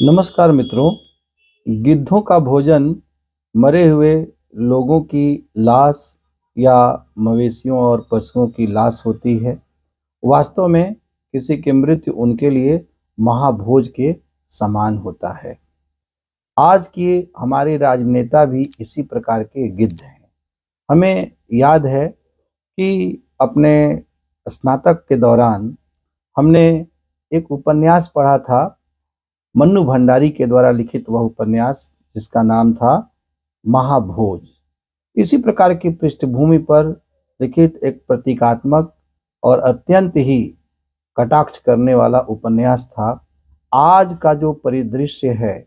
नमस्कार मित्रों। गिद्धों का भोजन मरे हुए लोगों की लाश या मवेशियों और पशुओं की लाश होती है। वास्तव में किसी की मृत्यु उनके लिए महाभोज के समान होता है। आज के हमारे राजनेता भी इसी प्रकार के गिद्ध हैं। हमें याद है कि अपने स्नातक के दौरान हमने एक उपन्यास पढ़ा था, मन्नू भंडारी के द्वारा लिखित वह उपन्यास जिसका नाम था महाभोज। इसी प्रकार की पृष्ठभूमि पर लिखित एक प्रतीकात्मक और अत्यंत ही कटाक्ष करने वाला उपन्यास था। आज का जो परिदृश्य है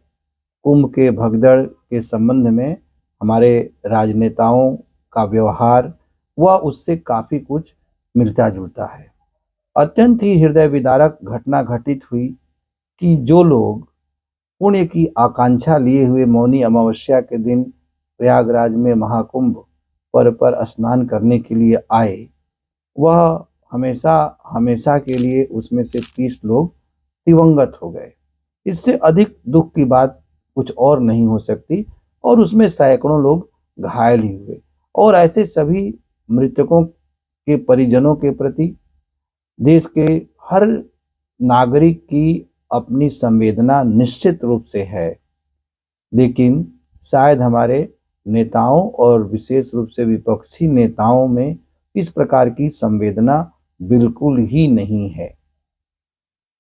कुंभ के भगदड़ के संबंध में हमारे राजनेताओं का व्यवहार, वह उससे काफी कुछ मिलता जुलता है। अत्यंत ही हृदय विदारक घटना घटित हुई कि जो लोग पुण्य की आकांक्षा लिए हुए मौनी अमावस्या के दिन प्रयागराज में महाकुंभ पर स्नान करने के लिए आए, वह हमेशा हमेशा के लिए उसमें से 30 लोग दिवंगत हो गए। इससे अधिक दुख की बात कुछ और नहीं हो सकती। और उसमें सैकड़ों लोग घायल ही हुए। और ऐसे सभी मृतकों के परिजनों के प्रति देश के हर नागरिक की अपनी संवेदना निश्चित रूप से है। लेकिन शायद हमारे नेताओं और विशेष रूप से विपक्षी नेताओं में इस प्रकार की संवेदना बिल्कुल ही नहीं है।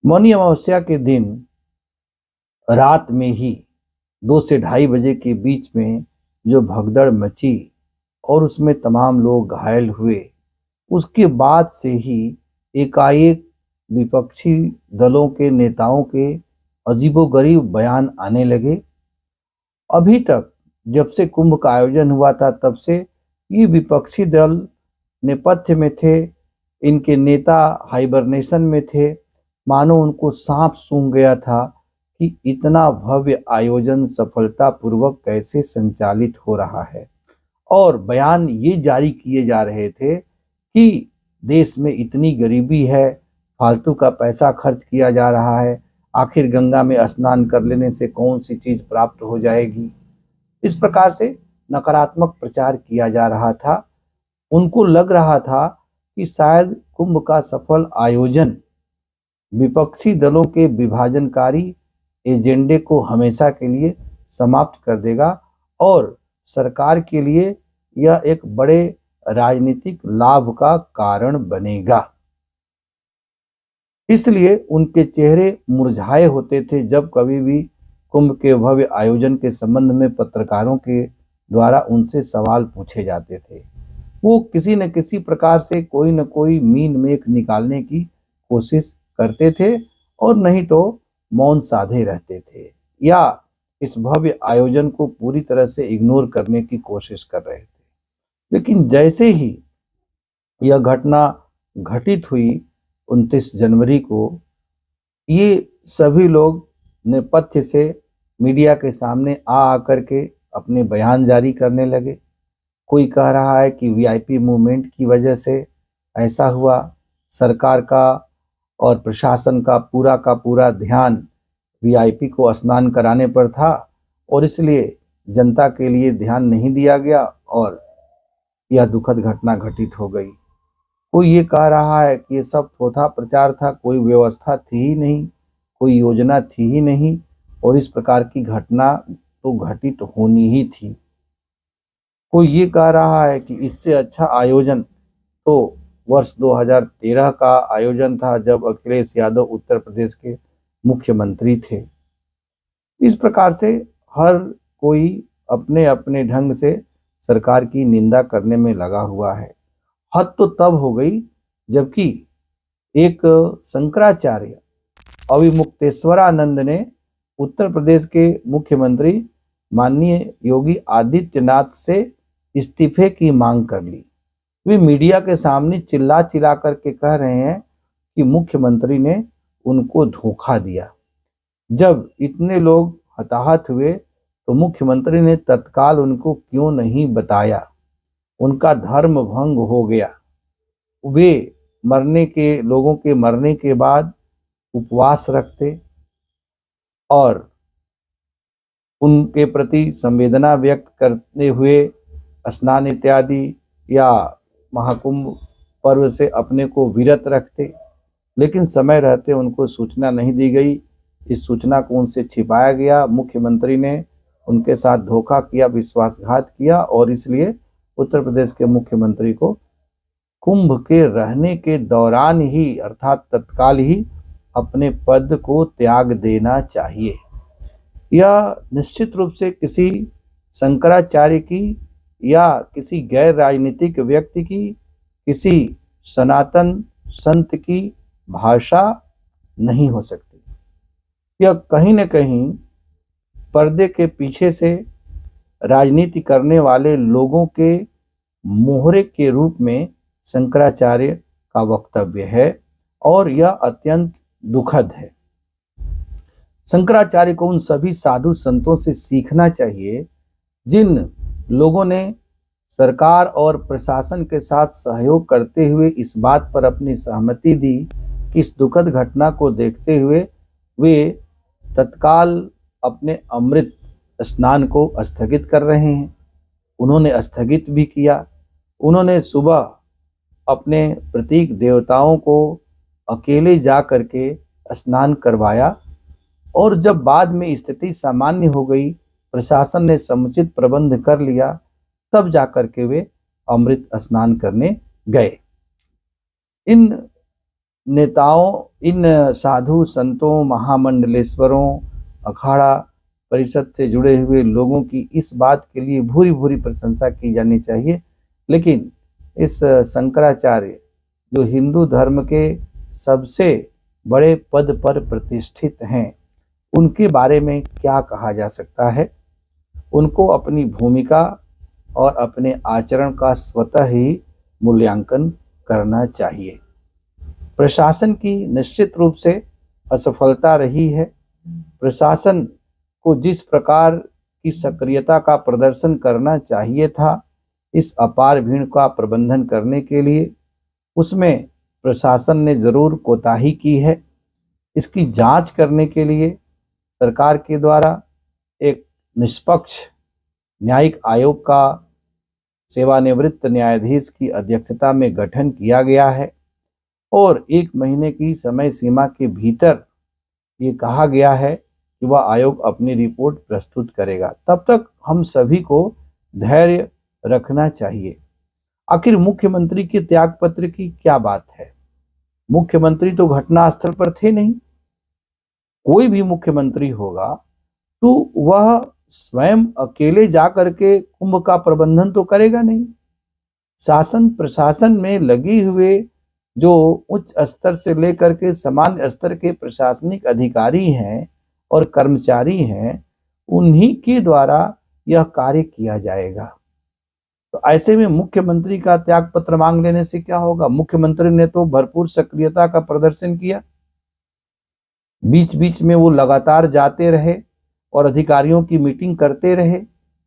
मौनी अमावस्या के दिन रात में ही 2 से ढाई बजे के बीच में जो भगदड़ मची और उसमें तमाम लोग घायल हुए, उसके बाद से ही एकाएक विपक्षी दलों के नेताओं के अजीबोगरीब बयान आने लगे। अभी तक जब से कुंभ का आयोजन हुआ था तब से ये विपक्षी दल नेपथ्य में थे, इनके नेता हाइबरनेशन में थे। मानो उनको सांप सूंघ गया था कि इतना भव्य आयोजन सफलतापूर्वक कैसे संचालित हो रहा है। और बयान ये जारी किए जा रहे थे कि देश में इतनी गरीबी है, फालतू का पैसा खर्च किया जा रहा है, आखिर गंगा में स्नान कर लेने से कौन सी चीज प्राप्त हो जाएगी। इस प्रकार से नकारात्मक प्रचार किया जा रहा था। उनको लग रहा था कि शायद कुंभ का सफल आयोजन विपक्षी दलों के विभाजनकारी एजेंडे को हमेशा के लिए समाप्त कर देगा और सरकार के लिए यह एक बड़े राजनीतिक लाभ का कारण बनेगा। इसलिए उनके चेहरे मुरझाए होते थे जब कभी भी कुंभ के भव्य आयोजन के संबंध में पत्रकारों के द्वारा उनसे सवाल पूछे जाते थे। वो किसी न किसी प्रकार से कोई न कोई मीन मेख निकालने की कोशिश करते थे और नहीं तो मौन साधे रहते थे या इस भव्य आयोजन को पूरी तरह से इग्नोर करने की कोशिश कर रहे थे। लेकिन जैसे ही यह घटना घटित हुई 29 जनवरी को, ये सभी लोग नेपथ्य से मीडिया के सामने आ आकर के अपने बयान जारी करने लगे। कोई कह रहा है कि वीआईपी मूवमेंट की वजह से ऐसा हुआ, सरकार का और प्रशासन का पूरा ध्यान वीआईपी को स्नान कराने पर था और इसलिए जनता के लिए ध्यान नहीं दिया गया और यह दुखद घटना घटित हो गई। कोई ये कह रहा है कि ये सब थोथा प्रचार था, कोई व्यवस्था थी ही नहीं, कोई योजना थी ही नहीं और इस प्रकार की घटना तो घटित होनी ही थी। कोई ये कह रहा है कि इससे अच्छा आयोजन तो वर्ष 2013 का आयोजन था जब अखिलेश यादव उत्तर प्रदेश के मुख्यमंत्री थे। इस प्रकार से हर कोई अपने अपने ढंग से सरकार की निंदा करने में लगा हुआ है। हद तो तब हो गई जबकि एक शंकराचार्य अविमुक्तेश्वरानंद ने उत्तर प्रदेश के मुख्यमंत्री माननीय योगी आदित्यनाथ से इस्तीफे की मांग कर ली। वे मीडिया के सामने चिल्ला चिल्ला करके कह रहे हैं कि मुख्यमंत्री ने उनको धोखा दिया। जब इतने लोग हताहत हुए तो मुख्यमंत्री ने तत्काल उनको क्यों नहीं बताया। उनका धर्म भंग हो गया। वे लोगों के मरने के बाद उपवास रखते और उनके प्रति संवेदना व्यक्त करते हुए स्नान इत्यादि या महाकुंभ पर्व से अपने को विरत रखते, लेकिन समय रहते उनको सूचना नहीं दी गई। इस सूचना को उनसे छिपाया गया। मुख्यमंत्री ने उनके साथ धोखा किया, विश्वासघात किया, और इसलिए उत्तर प्रदेश के मुख्यमंत्री को कुंभ के रहने के दौरान ही अर्थात तत्काल ही अपने पद को त्याग देना चाहिए। यह निश्चित रूप से किसी शंकराचार्य की या किसी गैर राजनीतिक व्यक्ति की, किसी सनातन संत की भाषा नहीं हो सकती। यह कहीं न कहीं पर्दे के पीछे से राजनीति करने वाले लोगों के मोहरे के रूप में शंकराचार्य का वक्तव्य है, और यह अत्यंत दुखद है। शंकराचार्य को उन सभी साधु संतों से सीखना चाहिए जिन लोगों ने सरकार और प्रशासन के साथ सहयोग करते हुए इस बात पर अपनी सहमति दी कि इस दुखद घटना को देखते हुए वे तत्काल अपने अमृत स्नान को स्थगित कर रहे हैं। उन्होंने स्थगित भी किया। उन्होंने सुबह अपने प्रतीक देवताओं को अकेले जा करके स्नान करवाया, और जब बाद में स्थिति सामान्य हो गई, प्रशासन ने समुचित प्रबंध कर लिया, तब जाकर के वे अमृत स्नान करने गए। इन नेताओं, इन साधु संतों, महामंडलेश्वरों, अखाड़ा परिषद से जुड़े हुए लोगों की इस बात के लिए भूरी भूरी प्रशंसा की जानी चाहिए। लेकिन इस शंकराचार्य जो हिंदू धर्म के सबसे बड़े पद पर प्रतिष्ठित हैं, उनके बारे में क्या कहा जा सकता है। उनको अपनी भूमिका और अपने आचरण का स्वतः ही मूल्यांकन करना चाहिए। प्रशासन की निश्चित रूप से असफलता रही है। प्रशासन को जिस प्रकार की सक्रियता का प्रदर्शन करना चाहिए था इस अपार भीड़ का प्रबंधन करने के लिए, उसमें प्रशासन ने जरूर कोताही की है। इसकी जांच करने के लिए सरकार के द्वारा एक निष्पक्ष न्यायिक आयोग का सेवानिवृत्त न्यायाधीश की अध्यक्षता में गठन किया गया है, और 1 महीने की समय सीमा के भीतर ये कहा गया है कि वह आयोग अपनी रिपोर्ट प्रस्तुत करेगा। तब तक हम सभी को धैर्य रखना चाहिए। आखिर मुख्यमंत्री के त्यागपत्र की क्या बात है? मुख्यमंत्री तो घटनास्थल पर थे नहीं। कोई भी मुख्यमंत्री होगा तो वह स्वयं अकेले जाकर के कुंभ का प्रबंधन तो करेगा नहीं। शासन प्रशासन में लगे हुए जो उच्च स्तर से लेकर के सामान्य स्तर के प्रशासनिक अधिकारी हैं और कर्मचारी हैं, उन्हीं के द्वारा यह कार्य किया जाएगा। तो ऐसे में मुख्यमंत्री का त्याग पत्र मांग लेने से क्या होगा? मुख्यमंत्री ने तो भरपूर सक्रियता का प्रदर्शन किया। बीच बीच में वो लगातार जाते रहे और अधिकारियों की मीटिंग करते रहे,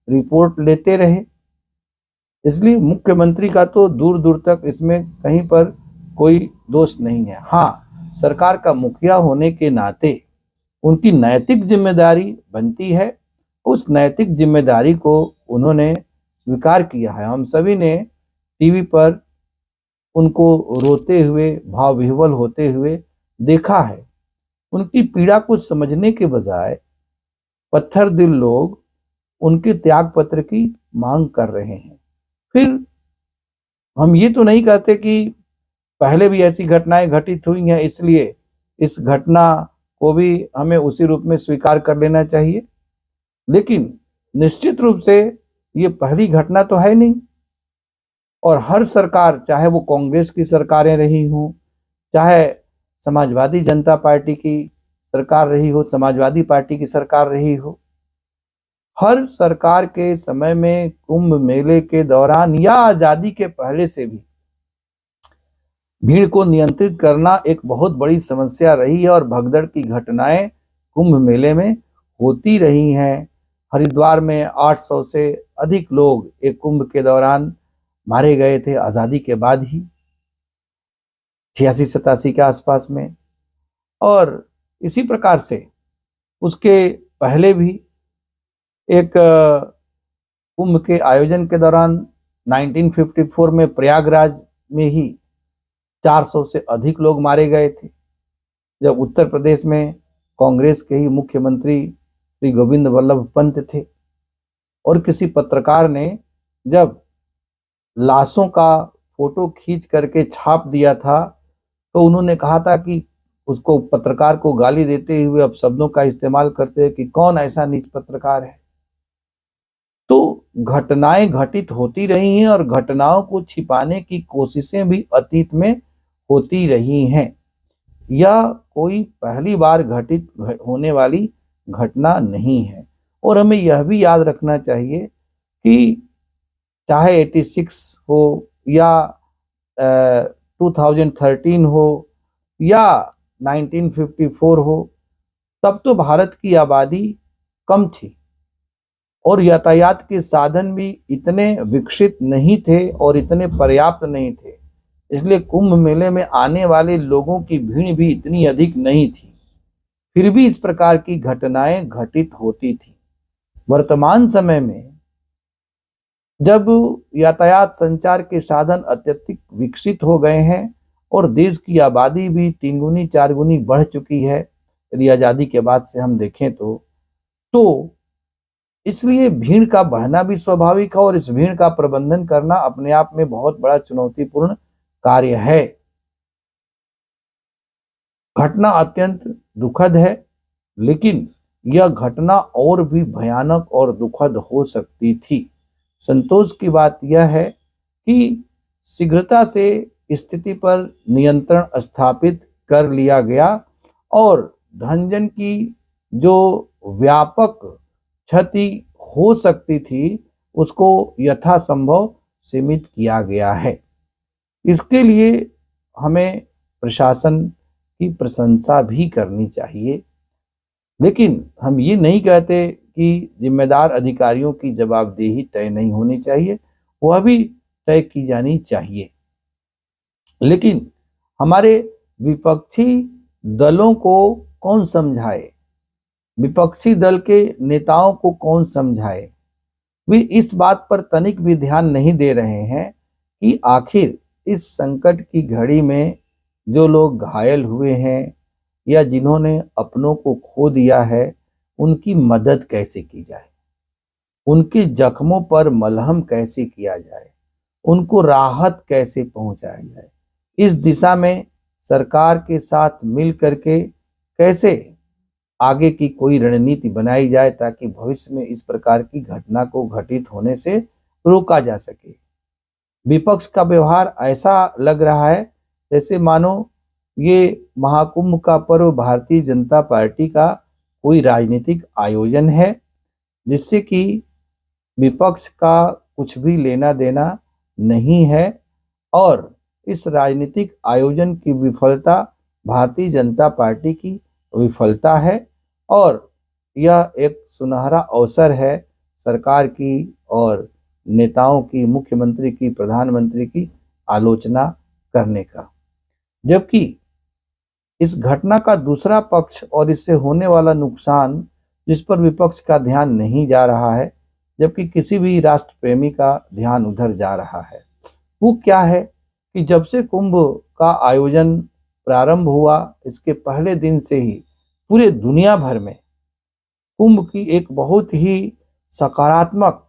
रिपोर्ट लेते रहे। इसलिए मुख्यमंत्री का तो दूर दूर तक इसमें कहीं पर कोई दोष नहीं है। हाँ, सरकार का मुखिया होने के नाते उनकी नैतिक जिम्मेदारी बनती है। उस नैतिक जिम्मेदारी को उन्होंने स्वीकार किया है। हम सभी ने टीवी पर उनको रोते हुए, भाव विह्वल होते हुए देखा है। उनकी पीड़ा को समझने के बजाय पत्थर दिल लोग उनके त्याग पत्र की मांग कर रहे हैं। फिर हम ये तो नहीं कहते कि पहले भी ऐसी घटनाएं घटित हुई हैं, इसलिए इस घटना को भी हमें उसी रूप में स्वीकार कर लेना चाहिए। लेकिन निश्चित रूप से ये पहली घटना तो है नहीं, और हर सरकार, चाहे वो कांग्रेस की सरकारें रही हों, चाहे समाजवादी जनता पार्टी की सरकार रही हो, समाजवादी पार्टी की सरकार रही हो, हर सरकार के समय में कुंभ मेले के दौरान या आजादी के पहले से भी भीड़ को नियंत्रित करना एक बहुत बड़ी समस्या रही है, और भगदड़ की घटनाएं कुंभ मेले में होती रही हैं। हरिद्वार में 800 से अधिक लोग एक कुंभ के दौरान मारे गए थे, आजादी के बाद ही 86-87 के आसपास में। और इसी प्रकार से उसके पहले भी एक कुंभ के आयोजन के दौरान 1954 में प्रयागराज में ही 400 से अधिक लोग मारे गए थे, जब उत्तर प्रदेश में कांग्रेस के ही मुख्यमंत्री श्री गोविंद वल्लभ पंत थे। और किसी पत्रकार ने जब लाशों का फोटो खींच करके छाप दिया था, तो उन्होंने कहा था कि उसको, पत्रकार को गाली देते हुए अब शब्दों का इस्तेमाल करते हैं कि कौन ऐसा नीच पत्रकार है। तो घटनाएं घटित होती रही हैं और घटनाओं को छिपाने की कोशिशें भी अतीत में होती रही हैं। यह कोई पहली बार घटित होने वाली घटना नहीं है। और हमें यह भी याद रखना चाहिए कि चाहे 86 हो या 2013 हो या 1954 हो, तब तो भारत की आबादी कम थी और यातायात के साधन भी इतने विकसित नहीं थे और इतने पर्याप्त नहीं थे, इसलिए कुंभ मेले में आने वाले लोगों की भीड़ भी इतनी अधिक नहीं थी। फिर भी इस प्रकार की घटनाएं घटित होती थी। वर्तमान समय में जब यातायात संचार के साधन अत्यधिक विकसित हो गए हैं और देश की आबादी भी 3 गुनी 4 गुनी बढ़ चुकी है, यदि आजादी के बाद से हम देखें तो इसलिए भीड़ का बढ़ना भी स्वाभाविक है और इस भीड़ का प्रबंधन करना अपने आप में बहुत बड़ा चुनौतीपूर्ण कार्य है। घटना अत्यंत दुखद है, लेकिन यह घटना और भी भयानक और दुखद हो सकती थी। संतोष की बात यह है कि शीघ्रता से स्थिति पर नियंत्रण स्थापित कर लिया गया और धनजन की जो व्यापक क्षति हो सकती थी उसको यथासंभव सीमित किया गया है। इसके लिए हमें प्रशासन की प्रशंसा भी करनी चाहिए, लेकिन हम ये नहीं कहते कि जिम्मेदार अधिकारियों की जवाबदेही तय नहीं होनी चाहिए, वह भी तय की जानी चाहिए। लेकिन हमारे विपक्षी दलों को कौन समझाए, विपक्षी दल के नेताओं को कौन समझाए? वे इस बात पर तनिक भी ध्यान नहीं दे रहे हैं कि आखिर इस संकट की घड़ी में जो लोग घायल हुए हैं या जिन्होंने अपनों को खो दिया है, उनकी मदद कैसे की जाए, उनके जख्मों पर मलहम कैसे किया जाए, उनको राहत कैसे पहुंचाया जाए। इस दिशा में सरकार के साथ मिल करके कैसे आगे की कोई रणनीति बनाई जाए ताकि भविष्य में इस प्रकार की घटना को घटित होने से रोका जा सके। विपक्ष का व्यवहार ऐसा लग रहा है जैसे मानो ये महाकुंभ का पर्व भारतीय जनता पार्टी का कोई राजनीतिक आयोजन है, जिससे कि विपक्ष का कुछ भी लेना देना नहीं है और इस राजनीतिक आयोजन की विफलता भारतीय जनता पार्टी की विफलता है और यह एक सुनहरा अवसर है सरकार की और नेताओं की, मुख्यमंत्री की, प्रधानमंत्री की आलोचना करने का। जबकि इस घटना का दूसरा पक्ष और इससे होने वाला नुकसान जिस पर विपक्ष का ध्यान नहीं जा रहा है, जबकि किसी भी राष्ट्र प्रेमी का ध्यान उधर जा रहा है, वो क्या है कि जब से कुंभ का आयोजन प्रारंभ हुआ, इसके पहले दिन से ही पूरे दुनिया भर में कुंभ की एक बहुत ही सकारात्मक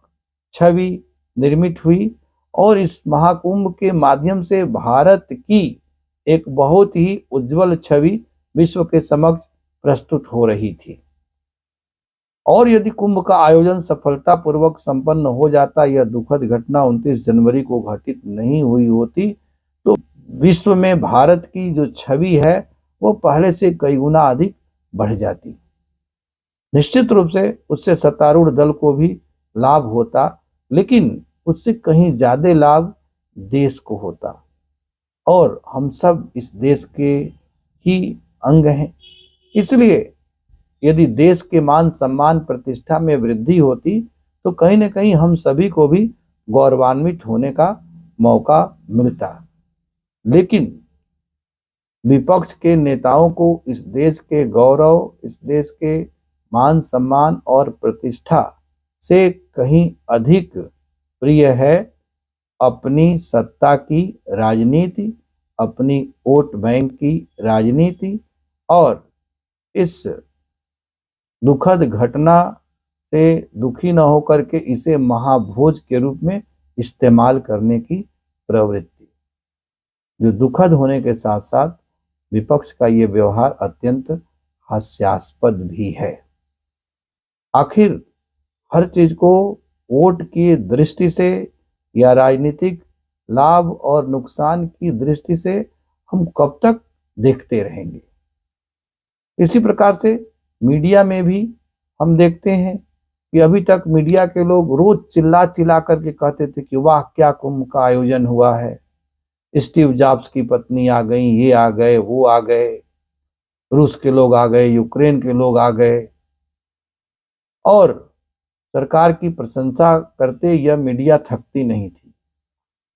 छवि निर्मित हुई और इस महाकुंभ के माध्यम से भारत की एक बहुत ही उज्जवल छवि विश्व के समक्ष प्रस्तुत हो रही थी। और यदि कुंभ का आयोजन सफलतापूर्वक संपन्न हो जाता, यह दुखद घटना 29 जनवरी को घटित नहीं हुई होती, तो विश्व में भारत की जो छवि है वो पहले से कई गुना अधिक बढ़ जाती। निश्चित रूप से उससे सत्तारूढ़ दल को भी लाभ होता, लेकिन उससे कहीं ज्यादा लाभ देश को होता और हम सब इस देश के ही अंग हैं। इसलिए यदि देश के मान सम्मान प्रतिष्ठा में वृद्धि होती तो कहीं न कहीं हम सभी को भी गौरवान्वित होने का मौका मिलता। लेकिन विपक्ष के नेताओं को इस देश के गौरव, इस देश के मान सम्मान और प्रतिष्ठा से कहीं अधिक प्रिय है अपनी सत्ता की राजनीति, अपनी वोट बैंक की राजनीति और इस दुखद घटना से दुखी न होकर के इसे महाभोज के रूप में इस्तेमाल करने की प्रवृत्ति, जो दुखद होने के साथ साथ विपक्ष का ये व्यवहार अत्यंत हास्यास्पद भी है। आखिर हर चीज को वोट की दृष्टि से या राजनीतिक लाभ और नुकसान की दृष्टि से हम कब तक देखते रहेंगे। इसी प्रकार से मीडिया में भी हम देखते हैं कि अभी तक मीडिया के लोग रोज चिल्ला चिल्ला करके कहते थे कि वाह क्या कुंभ का आयोजन हुआ है, स्टीव जॉब्स की पत्नी आ गई, ये आ गए, वो आ गए, रूस के लोग आ गए, यूक्रेन के लोग आ गए, और सरकार की प्रशंसा करते यह मीडिया थकती नहीं थी।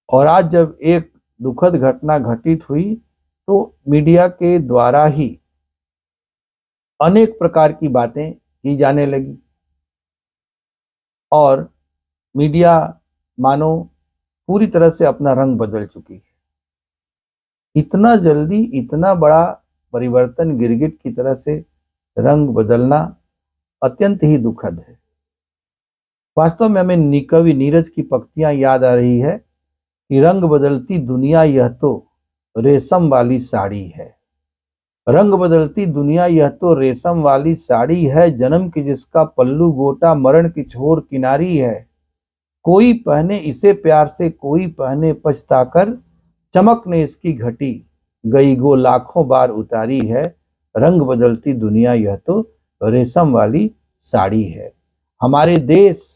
और आज जब एक दुखद घटना घटित हुई तो मीडिया के द्वारा ही अनेक प्रकार की बातें की जाने लगी और मीडिया मानो पूरी तरह से अपना रंग बदल चुकी है। इतना जल्दी इतना बड़ा परिवर्तन गिरगिट की तरह से रंग बदलना अत्यंत ही दुखद है। वास्तव में हमें कवि नीरज की पंक्तियां याद आ रही है कि रंग बदलती दुनिया यह तो रेशम वाली साड़ी है, रंग बदलती दुनिया यह तो रेशम वाली साड़ी है, जन्म की जिसका पल्लू गोटा मरण की छोर किनारी है, कोई पहने इसे प्यार से कोई पहने पछताकर, चमक ने इसकी घटी गई गो लाखों बार उतारी है, रंग बदलती दुनिया यह तो रेशम वाली साड़ी है। हमारे देश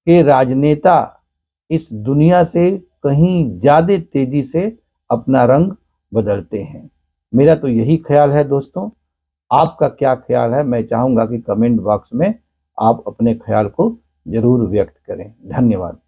के राजनेता इस दुनिया से कहीं ज्यादा तेजी से अपना रंग बदलते हैं। मेरा तो यही ख्याल है दोस्तों, आपका क्या ख्याल है? मैं चाहूंगा कि कमेंट बॉक्स में आप अपने ख्याल को जरूर व्यक्त करें। धन्यवाद।